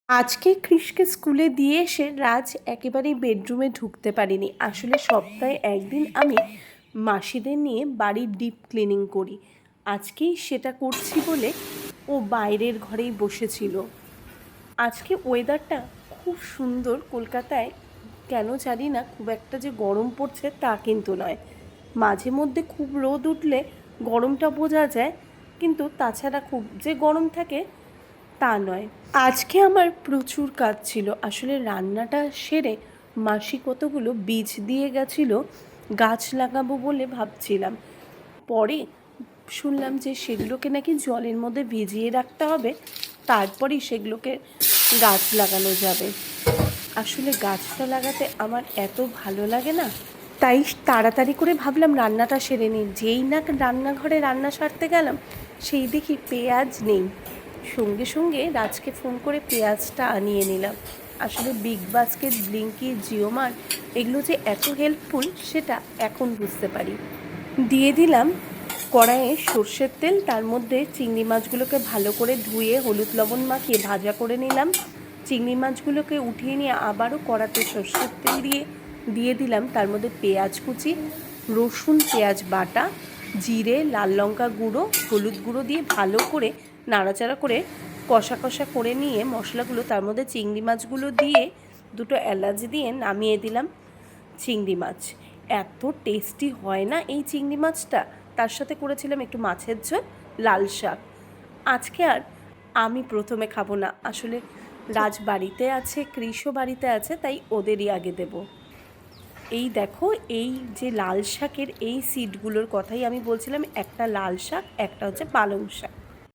আজকে কৃষকে স্কুলে দিয়ে এসে রাজ একেবারেই বেডরুমে ঢুকতে পারিনি। আসলে সপ্তাহে একদিন আমি মাসিদের নিয়ে বাড়ির ডিপ ক্লিনিং করি। আজকেই সেটা করছি বলে ও বাইরের ঘরেই বসেছিল। আজকে ওয়েদারটা খুব সুন্দর। কলকাতায় কেন জানি না খুব একটা যে গরম পড়ছে তা কিন্তু নয়। মাঝে মধ্যে খুব রোদ উঠলে গরমটা বোঝা যায়, কিন্তু তাছাড়া খুব যে গরম থাকে তা নয়। আজকে আমার প্রচুর কাজ ছিল। আসলে রান্নাটা সেরে মাসি কতগুলো বীজ দিয়ে গেছিল গাছ লাগাবো বলে ভাবছিলাম। পরে শুনলাম যে সেগুলোকে নাকি জলের মধ্যে ভিজিয়ে রাখতে হবে, তারপরেই সেগুলোকে গাছ লাগানো যাবে। আসলে গাছটা লাগাতে আমার এত ভালো লাগে না, তাই তাড়াতাড়ি করে ভাবলাম রান্নাটা সেরে নিই। যেই না রান্নাঘরে রান্না সারতে গেলাম, সেই দেখি পেঁয়াজ নেই। সঙ্গে সঙ্গে রাজকে ফোন করে পেঁয়াজটা আনিয়ে নিলাম। আসলে বিগ বাস্কেট, ব্লিঙ্কি, জিও মার্ট এগুলো যে এত হেল্পফুল সেটা এখন বুঝতে পারি। দিয়ে দিলাম কড়াইয়ে সর্ষের তেল, তার মধ্যে চিংড়ি মাছগুলোকে ভালো করে ধুয়ে হলুদ লবণ মাখিয়ে ভাজা করে নিলাম। চিংড়ি মাছগুলোকে উঠিয়ে নিয়ে আবারও কড়াতে সর্ষের তেল দিয়ে দিলাম তার মধ্যে পেঁয়াজ কুচি, রসুন পেঁয়াজ বাটা, জিরে, লাল লঙ্কা গুঁড়ো, হলুদ গুঁড়ো দিয়ে ভালো করে নাড়াচাড়া করে কষা কষা করে নিয়ে মশলাগুলো তার মধ্যে চিংড়ি মাছগুলো দিয়ে দুটো এলাচ দিয়ে নামিয়ে দিলাম। চিংড়ি মাছ এত টেস্টি হয় না এই চিংড়ি মাছটা। তার সাথে করেছিলাম একটু মাছের ঝোল, লাল শাক। আজকে আর আমি প্রথমে খাবো না। আসলে রাজ বাড়িতে আছে, কৃষও বাড়িতে আছে, তাই ওদেরই আগে দেব। এই দেখো, এই যে লাল শাকের এই সিডগুলোর কথাই আমি বলছিলাম। একটা লাল শাক, একটা হচ্ছে পালং শাক।